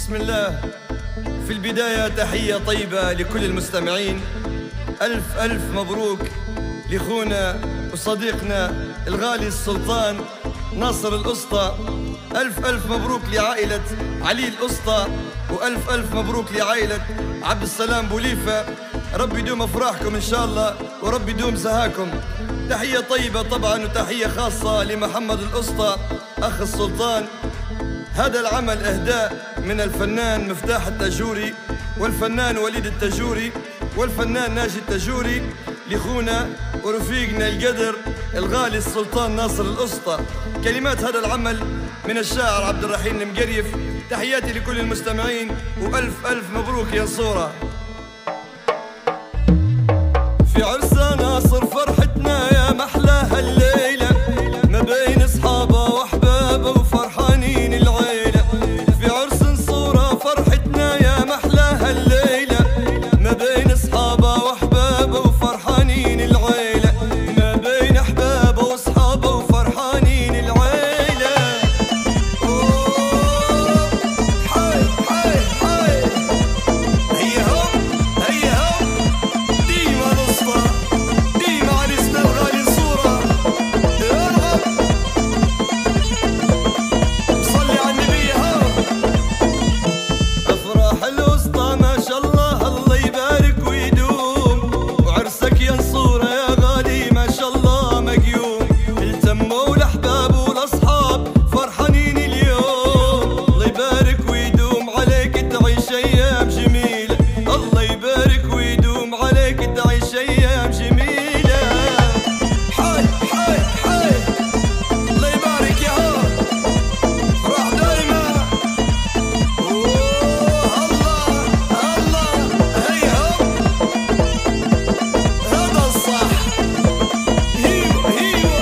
بسم الله. في البداية تحية طيبة لكل المستمعين. ألف ألف مبروك لأخونا وصديقنا الغالي السلطان ناصر الأسطى. ألف ألف مبروك لعائلة علي الأسطى، وألف ألف مبروك لعائلة عبد السلام بوليفة. ربي يدوم أفراحكم إن شاء الله، وربي يدوم زهاكم. تحية طيبة طبعا وتحية خاصة لمحمد الأسطى أخ السلطان. هذا العمل إهداء من الفنان مفتاح التاجوري والفنان وليد التاجوري والفنان ناجي التاجوري لأخونا ورفيقنا القدر الغالي السلطان ناصر الأسطى. كلمات هذا العمل من الشاعر عبد الرحيم المقريف. تحياتي لكل المستمعين وألف ألف مبروك يا صورة. في عرس ناصر فرحتنا يا محلاها الليلة، ما بين أصحابه وأحبابه وفرحانين العيلة. في عرس صورة فرحتنا يا محلاها الليلة، ما بين أصحابه وأحبابه وفرحانين العيلة. ما بين أحبابه وأصحابه وفرحانين العيلة. حي حي حي هيهم هيهم ديما الأسطى، ديما عريسنا الغالي صورة. ارغب صلي على النبي. أفراح الأسطى ما شاء الله، الله يبارك ويدوم. وعرسك يا صورة يا غالي ما شاء الله مقيوم. التموا الأحباب والأصحاب فرحانين اليوم. الله يبارك ويدوم عليك تعيش أيام جميلة. الله يبارك ويدوم عليك تعيش أيام جميلة. حي حي حي الله يبارك يا هو فرح دايما. الله الله هيهم هذا الصح. هيوه هيوه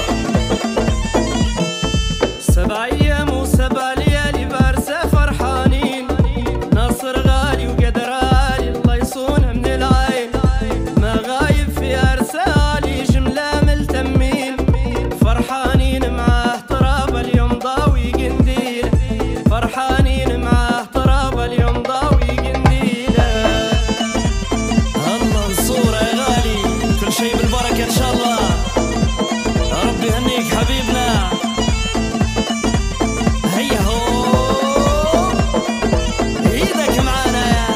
7 أيام و7 ليالي بارسة فرحانين. ناصر غالي وقدر عالي الله يصونه من العين. ما غايب في عرسه عالي جملة ملتمين. فرحانين معاه تراب اليوم ضاوي قنديله. فرحانين معاه تراب اليوم ضاوي قنديله. الله الصورة يا غالي كل شيء بالبركة إن شاء الله. ربي يهنيك حبيبنا. هيا هو ايدك معانا يا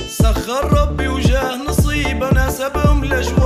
سخر ربي وجاه نصيبه ناسبهم لجوه.